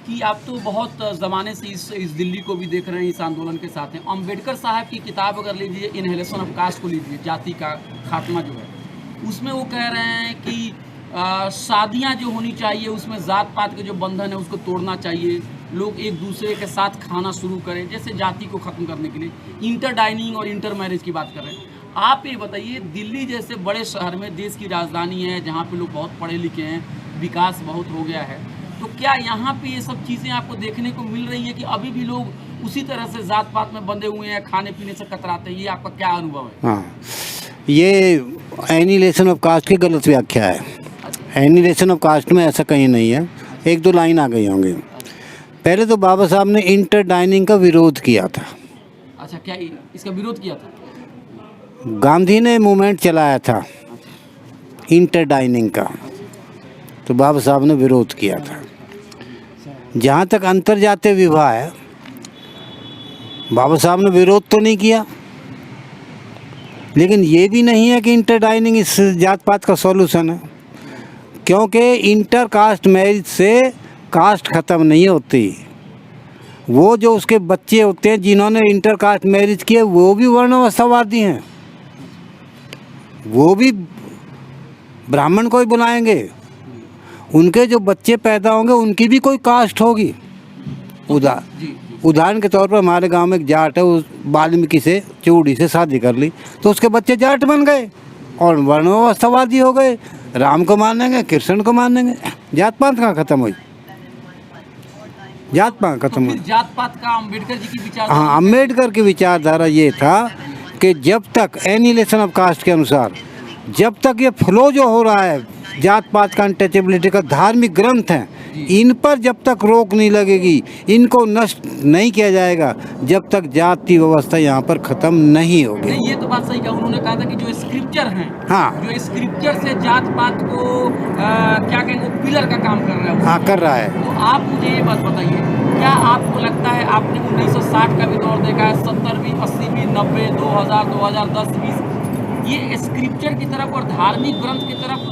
कि आप तो बहुत ज़माने से इस दिल्ली को भी देख रहे हैं, इस आंदोलन के साथ हैं। अम्बेडकर साहब की किताब अगर लीजिए, इनहेलेशन ऑफ कास्ट को लीजिए, जाति का खात्मा जो है, उसमें वो कह रहे हैं कि शादियाँ जो होनी चाहिए उसमें जात पात के जो बंधन है उसको तोड़ना चाहिए, लोग एक दूसरे के साथ खाना शुरू करें, जैसे जाति को ख़त्म करने के लिए इंटर डाइनिंग और इंटर मैरिज की बात कर रहे हैं। आप ये बताइए, दिल्ली जैसे बड़े शहर में, देश की राजधानी है, जहाँ पे लोग बहुत पढ़े लिखे हैं, विकास बहुत हो गया है, तो क्या यहाँ पे ये सब चीज़ें आपको देखने को मिल रही है कि अभी भी लोग उसी तरह से जात पात में बंधे हुए हैं, खाने पीने से कतराते हैं? ये आपका क्या अनुभव है? हाँ, ये एनिहिलेशन ऑफ कास्ट की गलत व्याख्या है। एनिहिलेशन ऑफ कास्ट में ऐसा कहीं नहीं है। एक दो लाइन आ गई होंगी। पहले तो बाबा साहब ने इंटर डाइनिंग का विरोध किया था। अच्छा, क्या इसका विरोध किया था? गांधी ने मूवमेंट चलाया था इंटर डाइनिंग का, तो बाबा साहब ने विरोध किया था। जहाँ तक अंतर्जातीय विवाह है, बाबा साहब ने विरोध तो नहीं किया, लेकिन ये भी नहीं है कि इंटर डाइनिंग इस जात पात का सॉल्यूशन है, क्योंकि इंटर कास्ट मैरिज से कास्ट ख़त्म नहीं होती। वो जो उसके बच्चे होते हैं जिन्होंने इंटर कास्ट मैरिज किए, वो भी वर्णावस्थावादी हैं, वो भी ब्राह्मण को ही बुलाएंगे। उनके जो बच्चे पैदा होंगे उनकी भी कोई कास्ट होगी। उदाहरण के तौर पर हमारे गांव में एक जाट है, उस वाल्मीकि से चूड़ी से शादी कर ली तो उसके बच्चे जाट बन गए और वर्णावस्थावादी हो गए। राम को मानेंगे, कृष्ण को मानेंगे, जात पात कहाँ खत्म हुई? जात पात खत्म हुई। जात पात का अम्बेडकर जी की विचार, हाँ, अम्बेडकर की विचारधारा ये था कि जब तक एनिहिलेशन ऑफ कास्ट के अनुसार, जब तक ये फ्लो जो हो रहा है जात पात का, अनटचेबिलिटी का, धार्मिक ग्रंथ हैं, इन पर जब तक रोक नहीं लगेगी, इनको नष्ट नहीं किया जाएगा, जब तक जाति व्यवस्था यहाँ पर ख़त्म नहीं होगी। ये तो बात सही कहा। उन्होंने कहा था कि जो स्क्रिप्चर हैं, हाँ, जो स्क्रिप्चर से जात पात को क्या कहेंगे, पिलर का काम कर रहा है। हाँ, कर रहा है। तो आप मुझे ये बात बताइए, क्या आपको लगता है, आपने 1960 का भी दौर देखा है, 70 भी, 80 भी, 90, 2000, 2010, 20, ये स्क्रिप्चर की तरफ और धार्मिक ग्रंथ की तरफ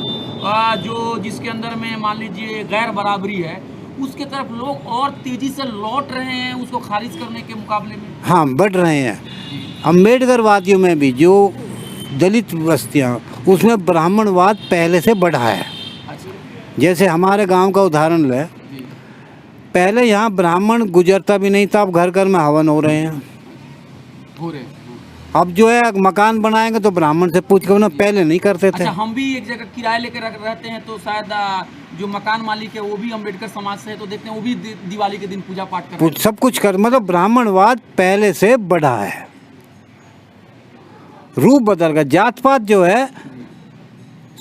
जो जिसके अंदर में मान लीजिए गैर बराबरी है, उसके तरफ लोग और तेजी से लौट रहे हैं उसको खारिज करने के मुकाबले में। हाँ, बढ़ रहे हैं। अम्बेडकरवादियों में भी जो दलित बस्तियाँ, उसमें ब्राह्मणवाद पहले से बढ़ा है। जैसे हमारे गांव का उदाहरण लें, पहले यहाँ ब्राह्मण गुजरता भी नहीं था, अब घर घर में हवन हो रहे हैं। अब जो है मकान बनाएंगे तो ब्राह्मण से पूछ के, पहले नहीं करते थे। अच्छा, हम भी एक जगह किराए लेकर रहते हैं, तो शायद जो मकान मालिक है वो भी अम्बेडकर समाज से है, तो देखते हैं वो भी दिवाली के दिन पूजा पाठ करते हैं, सब कुछ कर, मतलब ब्राह्मणवाद पहले से बढ़ा है, रूप बदल गया। जात पात जो है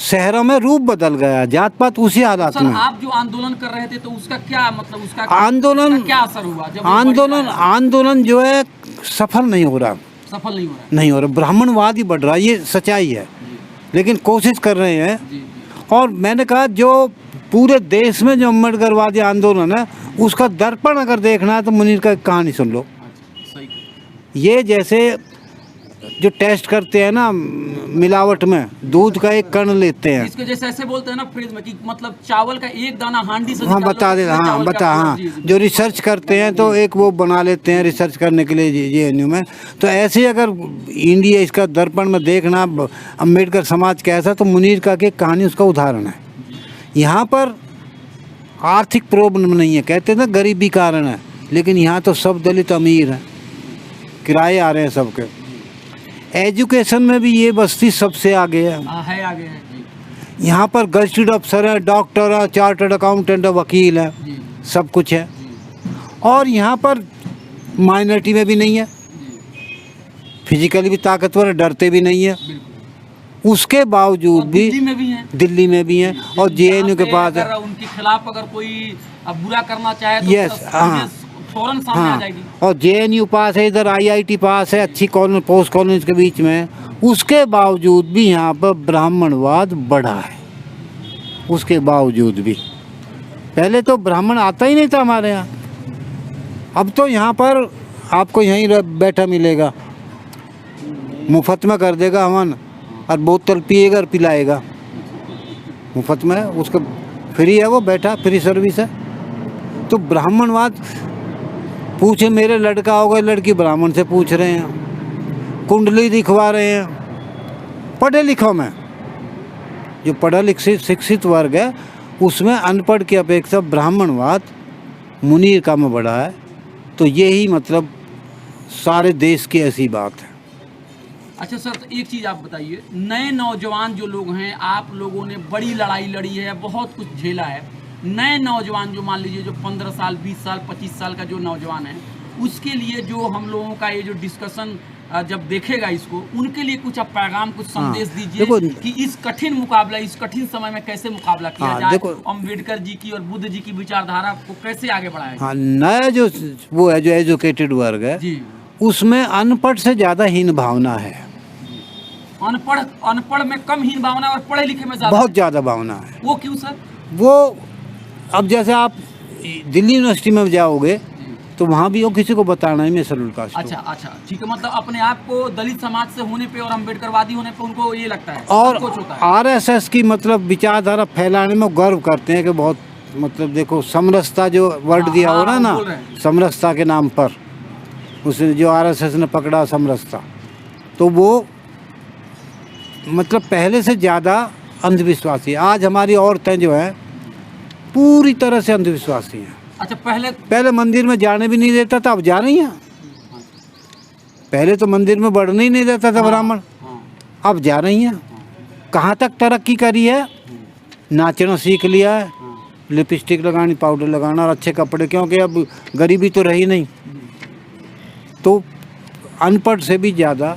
शहरों में रूप बदल गया, जात पात उसी हालात में। आप जो आंदोलन कर रहे थे तो उसका क्या मतलब, उसका आंदोलन क्या असर हुआ? जब आंदोलन जो है सफल नहीं हो रहा, सफल नहीं हो रहा। ब्राह्मणवाद ही बढ़ रहा है, ये सच्चाई है, लेकिन कोशिश कर रहे हैं। और मैंने कहा जो पूरे देश में जो अम्बेडकरवादी आंदोलन है उसका दर्पण अगर देखना है तो मुनीर का कहानी सुन लो। ये जैसे जो टेस्ट करते हैं ना मिलावट में, दूध का एक कण लेते हैं, इसको जैसे ऐसे बोलते हैं ना फ्रिज में कि मतलब चावल का एक दाना हांडी से, हाँ बता दे, हाँ बता, हाँ जो रिसर्च करते हैं तो एक वो बना लेते हैं रिसर्च करने के लिए JNU में। तो ऐसे अगर इंडिया इसका दर्पण में देखना अम्बेडकर समाज कैसा, तो मुनीर का की कहानी उसका उदाहरण है। यहाँ पर आर्थिक प्रॉब्लम नहीं है, कहते ना गरीबी कारण है, लेकिन यहाँ तो सब दलित अमीर हैं, किराए आ रहे हैं सबके। एजुकेशन में भी ये बस्ती सबसे आगे है, आगे है। यहाँ पर गजटेड अफसर है, डॉक्टर है, चार्टर्ड अकाउंटेंट है, वकील है, सब कुछ है। और यहाँ पर माइनॉरिटी में भी नहीं है, फिजिकली भी ताकतवर है, डरते भी नहीं है। उसके बावजूद भी दिल्ली में भी हैं, दिल्ली में भी हैं और जेएनयू के पास है। अगर उनके खिलाफ अगर कोई बुरा करना चाहे तो Yes, हाँ। फौरन सामने आ हाँ, जाएगी। और जेएनयू पास है, इधर आईआईटी पास है, अच्छी कॉलोनी पोस्ट कॉलोनीज के बीच में। उसके बावजूद भी यहाँ पर ब्राह्मणवाद बढ़ा है। उसके बावजूद भी पहले तो ब्राह्मण आता ही नहीं था हमारे यहाँ। अब तो यहाँ पर आपको यहीं बैठा मिलेगा, मुफ्त में कर देगा हवन और बोतल पिएगा और पिलाएगा, मुफ्त में है, उसका फ्री है, वो बैठा, फ्री सर्विस है। तो ब्राह्मणवाद पूछे, मेरे लड़का होगा लड़की ब्राह्मण से पूछ रहे हैं, कुंडली दिखवा रहे हैं। पढ़े लिखों में जो पढ़ा लिखित शिक्षित वर्ग है उसमें अनपढ़ की अपेक्षा ब्राह्मणवाद मुनीरका में बढ़ा है। तो यही मतलब सारे देश की ऐसी बात है। अच्छा सर, तो एक चीज़ आप बताइए, नए नौजवान जो लोग हैं, आप लोगों ने बड़ी लड़ाई लड़ी है, बहुत कुछ झेला है। नए नौजवान जो मान लीजिए जो 15 साल 20 साल 25 साल का जो नौजवान है, उसके लिए जो हम लोगों का ये जो डिस्कशन जब देखेगा इसको, उनके लिए कुछ आप पैगाम, कुछ संदेश दीजिए कि इस कठिन मुकाबला, इस कठिन समय में कैसे मुकाबला किया जाए, अम्बेडकर जी की और बुद्ध जी की विचारधारा को कैसे आगे बढ़ाया जाए। नया जो वो है, जो एजुकेटेड वर्ग है जी, उसमें अनपढ़ से ज़्यादा हीन भावना है। अनपढ़ में कम हीन भावना और पढ़े लिखे में ज़्यादा, बहुत ज़्यादा भावना है। वो क्यों सर? वो अब जैसे आप दिल्ली यूनिवर्सिटी में जाओगे तो वहाँ भी वो किसी को बताना ही मैं शेड्यूल कास्ट। अच्छा, ठीक है। मतलब अपने आप को दलित समाज से होने पे और अम्बेडकरवादी होने पे उनको ये लगता है, और आरएसएस की मतलब विचारधारा फैलाने में गर्व करते हैं कि बहुत मतलब देखो, समरसता जो वर्ड दिया हो ना, समरसता के नाम पर उसने जो आरएसएस ने पकड़ा समरसता, तो वो मतलब पहले से ज़्यादा अंधविश्वासी। आज हमारी औरतें जो हैं पूरी तरह से अंधविश्वासी हैं। अच्छा, पहले मंदिर में जाने भी नहीं देता था, अब जा रही हैं। पहले तो मंदिर में बढ़ने ही नहीं देता था ब्राह्मण, अब जा रही हैं। कहाँ तक तरक्की करी है, नाचना सीख लिया है, लिपस्टिक लगानी, पाउडर लगाना और अच्छे कपड़े, क्योंकि अब गरीबी तो रही नहीं। तो अनपढ़ से भी ज़्यादा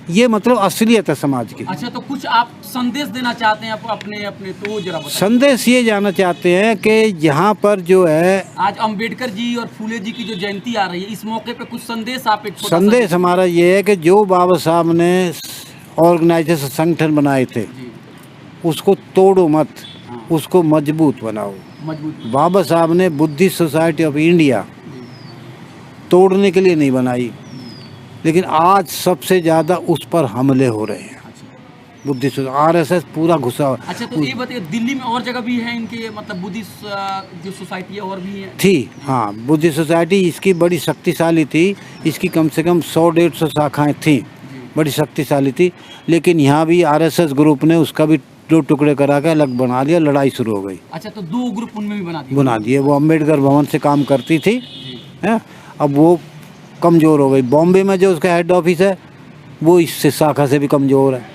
ये मतलब असलियत है समाज की। अच्छा, तो कुछ आप संदेश देना चाहते हैं अपने तो जरा बताइए। संदेश ये जाना चाहते हैं कि यहाँ पर जो है आज अम्बेडकर जी और फूले जी की जो जयंती आ रही है, इस मौके पे कुछ संदेश आप एक संदेश हमारा ये है कि जो बाबा साहब ने ऑर्गेनाइजेशन संगठन बनाए थे उसको तोड़ो मत, उसको मजबूत बनाओ। बाबा साहब ने बुद्धिस्ट सोसाइटी ऑफ इंडिया तोड़ने के लिए नहीं बनाई, लेकिन आज सबसे ज़्यादा उस पर हमले हो रहे हैं। बुद्धिस्ट आरएसएस पूरा घुसा हुआ। अच्छा, तो ये बताइए, दिल्ली में और जगह भी है इनके मतलब बुद्धिस्ट जो सोसाइटी है और भी है? थी, हाँ, बुद्धिस्ट सोसाइटी इसकी बड़ी शक्तिशाली थी। इसकी कम से कम 100-150 शाखाएं थी, बड़ी शक्तिशाली थी। लेकिन यहाँ भी आरएसएस ग्रुप ने उसका भी 2 टुकड़े करा के अलग बना लिया, लड़ाई शुरू हो गई। अच्छा, तो 2 ग्रुप उनमें भी बना दिए। वो अम्बेडकर भवन से काम करती थी, है, अब वो कमज़ोर हो गई। बॉम्बे में जो उसका हेड ऑफिस है वो इससे शाखा से भी कमज़ोर है।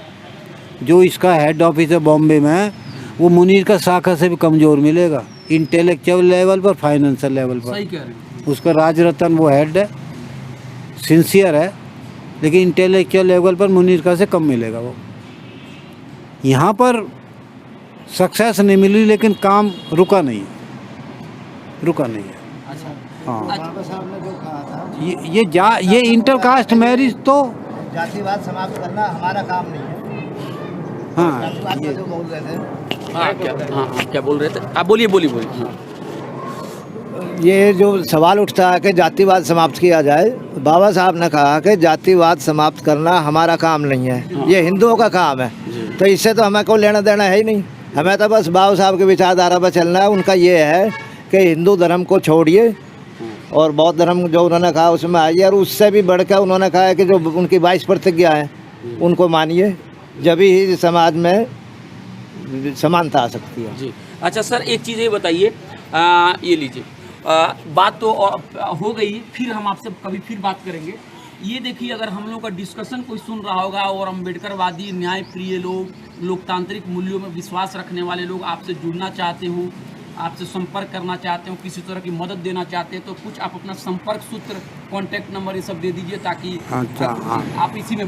जो इसका हेड ऑफिस है बॉम्बे में, वो मुनीर का शाखा से भी कमज़ोर मिलेगा, इंटेलेक्चुअल लेवल पर, फाइनेंशियल लेवल पर। सही कह रहे हैं। उसका राजरतन वो हेड है, सिंसियर है, लेकिन इंटेलेक्चुअल लेवल पर मुनीर का से कम मिलेगा। वो यहाँ पर सक्सेस नहीं मिली, लेकिन काम रुका नहीं है। अच्छा, हाँ, बाबा साहब ने जो कहा था ये इंटरकास्ट मैरिज तो जातिवाद समाप्त करना हमारा काम नहीं है। हाँ, जातिवाद का जो बोल रहे थे, क्या बोल रहे थे आप? बोलिए। ये जो सवाल उठता है कि जातिवाद समाप्त किया जाए, बाबा साहब ने कहा कि जातिवाद समाप्त करना हमारा काम नहीं है, ये हिंदुओं का काम है। तो इससे तो हमें कोई लेना देना है ही नहीं। हमें तो बस बाबा साहब की विचारधारा पर चलना है। उनका ये है कि हिंदू धर्म को छोड़िए और बौद्ध धर्म जो उन्होंने कहा उसमें आइए, और उससे भी बढ़कर उन्होंने कहा है कि जो उनकी 22 प्रतिज्ञा है उनको मानिए, जब ही समाज में समानता आ सकती है। जी। अच्छा सर, एक चीज़ ये बताइए, ये लीजिए, बात तो हो गई, फिर हम आपसे कभी फिर बात करेंगे। ये देखिए, अगर हम लोग का डिस्कशन कोई सुन रहा होगा और अम्बेडकरवादी, न्याय प्रिय लोग, लोकतांत्रिक मूल्यों में विश्वास रखने वाले लोग आपसे जुड़ना चाहते हो, आपसे संपर्क करना चाहते हो, किसी तरह की मदद देना चाहते हैं, तो कुछ आप अपना संपर्क सूत्र, कॉन्टैक्ट नंबर ये सब दे दीजिए, ताकि अच्छा, हाँ। आप इसी में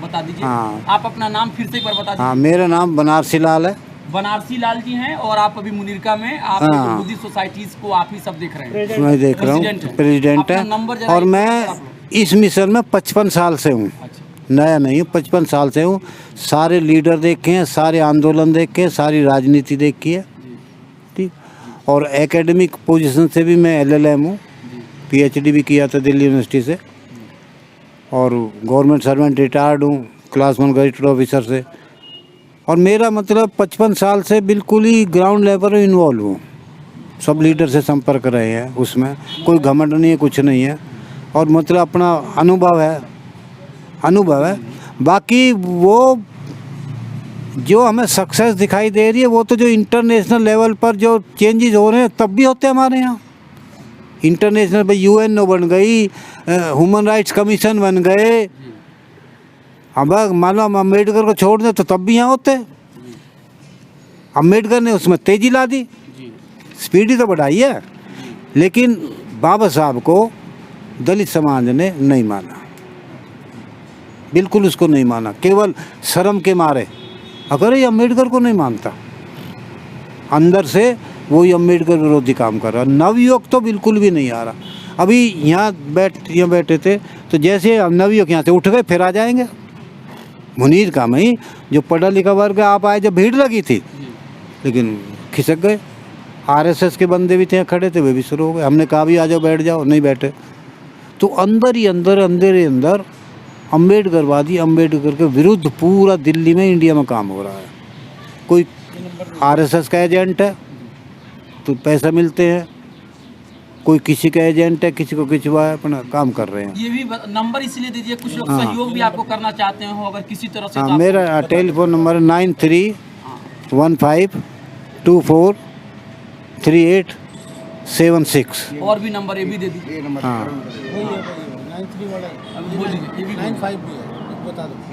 बता दीजिए। हाँ। आप अपना नाम फिर से एक बार बता दीजिए। हाँ, मेरा नाम बनारसी लाल है। बनारसी लाल जी हैं, और आप अभी मुनीरका में आप हाँ। बुद्धिस्ट सोसाइटीज को आप ही सब देख रहे हैं। मैं देख रहा हूँ, प्रेसिडेंट अपना है। नंबर जरा और एक मैं बार आप लो। इस मिशन में 55 साल से हूँ, नया नहीं हूँ, 55 साल से हूँ। सारे लीडर देखे हैं, सारे आंदोलन देखे हैं, सारी राजनीति देखी है, ठीक। और एकेडमिक पोजीशन से भी मैं LLM हूँ, PhD भी किया था दिल्ली यूनिवर्सिटी से, और गवर्नमेंट सर्वेंट रिटायर्ड हूँ क्लास 1 गजेटेड ऑफिसर से। और मेरा मतलब 55 साल से बिल्कुल ही ग्राउंड लेवल पर इन्वॉल्व हूँ, सब लीडर से संपर्क रहे हैं, उसमें कोई घमंड नहीं है, कुछ नहीं है। और मतलब अपना अनुभव है। बाकी वो जो हमें सक्सेस दिखाई दे रही है, वो तो जो इंटरनेशनल लेवल पर जो चेंजेस हो रहे हैं तब भी होते हैं हमारे यहाँ। इंटरनेशनल भाई UN बन गई, ह्यूमन राइट्स कमीशन बन गए। अब मान लो हम अम्बेडकर को छोड़ दें तो तब भी यहाँ होते। अम्बेडकर ने उसमें तेजी ला दी, स्पीड ही तो बढ़ाई है, लेकिन बाबा साहब को दलित समाज ने नहीं माना, बिल्कुल उसको नहीं माना, केवल शर्म के मारे। अगर ये अम्बेडकर को नहीं मानता, अंदर से वही अम्बेडकर विरोधी काम कर रहा। नवयुवक तो बिल्कुल भी नहीं आ रहा। अभी यहाँ बैठे थे, तो जैसे नवयुवक यहाँ से उठ गए फिर आ जाएंगे। मुनीरका में ही जो पढ़ा लिखा वर्ग आप आए, जब भीड़ लगी थी, लेकिन खिसक गए। RSS के बंदे भी थे खड़े थे, वे भी शुरू हो गए। हमने कहा भी आ जाओ, बैठ जाओ, नहीं बैठे। तो अंदर ही अंदर अम्बेडकरवादी, अम्बेडकर के विरुद्ध पूरा दिल्ली में, इंडिया में काम हो रहा है। कोई RSS का एजेंट है तो पैसा मिलते हैं, कोई किसी का एजेंट है, किसी को खिंचवा है, अपना काम कर रहे हैं। ये भी नंबर इसलिए दीजिए, कुछ लोग सहयोग भी आपको करना चाहते हो अगर किसी तरह से। हाँ, मेरा टेलीफोन नंबर है 9315243876। और भी नंबर ये भी दे दीजिए। हाँ,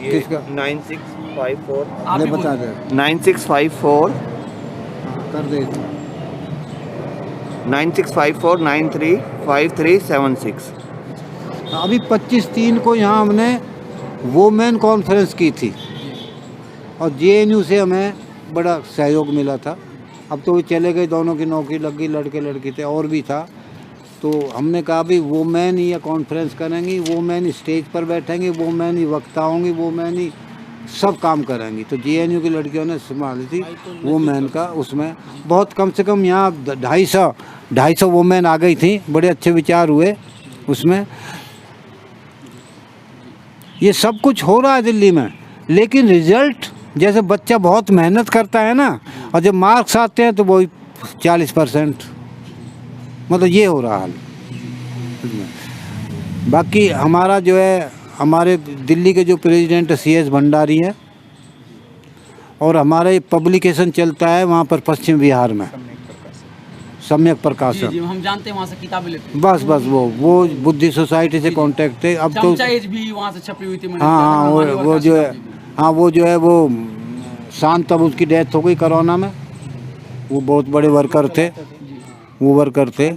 किसका 9654 आप ही बता बोलिए। दे, 9654 कर दे। 9654935376। अभी 25/3 को यहाँ हमने वोमेन कॉन्फ्रेंस की थी, और JNU से हमें बड़ा सहयोग मिला था। अब तो वो चले गए, दोनों की नौकरी लग गई, लड़के लड़की थे, और भी था। तो हमने कहा भी वोमेन ही कॉन्फ्रेंस करेंगी, वोमेन ही स्टेज पर बैठेंगी, वोमेन ही वक्ता होंगी, वोमेन ही सब काम करेंगी। तो JNU की लड़कियों ने संभाली थी वोमेन का। उसमें बहुत कम से कम यहाँ 250 वोमेन आ गई थी। बड़े अच्छे विचार हुए उसमें। ये सब कुछ हो रहा है दिल्ली में, लेकिन रिजल्ट, जैसे बच्चा बहुत मेहनत करता है ना, और जब मार्क्स आते हैं तो वही 40%, मतलब ये हो रहा है। बाकी हमारा जो है, हमारे दिल्ली के जो प्रेसिडेंट CS भंडारी है, और हमारा ये पब्लिकेशन चलता है वहाँ पर पश्चिम बिहार में, सम्यक प्रकाशन। जी, हम जानते हैं, वहाँ से किताबें लेते हैं। बस वो बुद्धि सोसाइटी से कांटेक्ट थे। अब तो चमचा एज भी वहाँ से छपी हुई थी। हाँ, वो जो है, हाँ, वो जो है वो शांत, तब उसकी डेथ हो गई कोरोना में। वो बहुत बड़े वर्कर थे,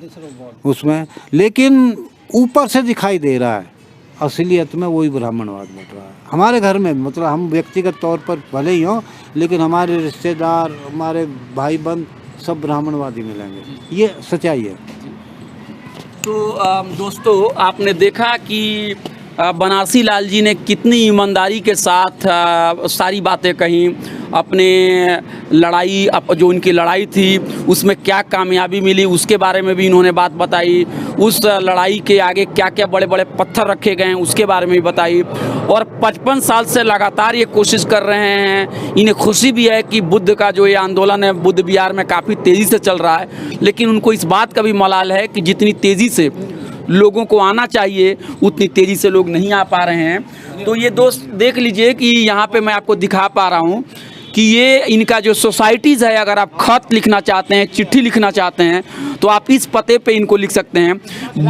उसमें। लेकिन ऊपर से दिखाई दे रहा है, असलियत में वही ब्राह्मणवाद बढ़ रहा है हमारे घर में। मतलब हम व्यक्तिगत तौर पर भले ही हों, लेकिन हमारे रिश्तेदार, हमारे भाई बंद सब ब्राह्मणवादी मिलेंगे, ये सच्चाई है। तो दोस्तों, आपने देखा कि बनारसी लाल जी ने कितनी ईमानदारी के साथ सारी बातें कही। अपने लड़ाई, जो उनकी लड़ाई थी उसमें क्या कामयाबी मिली उसके बारे में भी इन्होंने बात बताई। उस लड़ाई के आगे क्या क्या बड़े बड़े पत्थर रखे गए हैं उसके बारे में भी बताई। और 55 साल से लगातार ये कोशिश कर रहे हैं। इन्हें खुशी भी है कि बुद्ध का जो ये आंदोलन है बुद्ध विहार में काफ़ी तेज़ी से चल रहा है, लेकिन उनको इस बात का भी मलाल है कि जितनी तेज़ी से लोगों को आना चाहिए उतनी तेज़ी से लोग नहीं आ पा रहे हैं। तो ये दोस्त देख लीजिए कि यहाँ पे मैं आपको दिखा पा रहा हूँ कि ये इनका जो सोसाइटीज़ है, अगर आप खत लिखना चाहते हैं, चिट्ठी लिखना चाहते हैं, तो आप इस पते पे इनको लिख सकते हैं।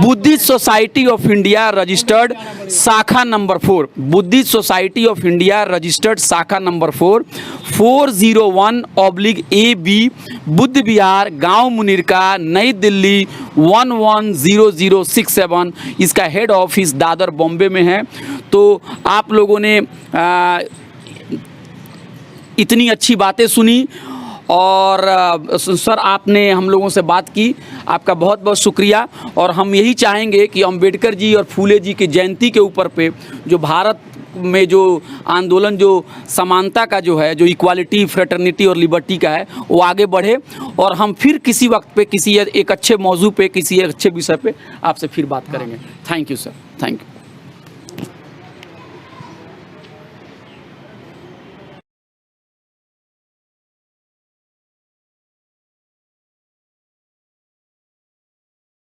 Buddhist society of India registered शाखा number 4, Buddhist society of India registered शाखा नंबर 4, 401/AB, बुद्ध विहार, गांव मुनिरका, नई दिल्ली 110067। इसका हेड ऑफिस दादर बॉम्बे में है। तो आप लोगों ने इतनी अच्छी बातें सुनी और सर आपने हम लोगों से बात की, आपका बहुत बहुत शुक्रिया। और हम यही चाहेंगे कि अंबेडकर जी और फूले जी की जयंती के ऊपर पे जो भारत में जो आंदोलन, जो समानता का जो है, जो इक्वालिटी, फ्रेटर्निटी और लिबर्टी का है, वो आगे बढ़े। और हम फिर किसी वक्त पे, किसी एक अच्छे मौजू पे, किसी एक अच्छे विषय पे आपसे फिर बात करेंगे। Thank you sir, thank you.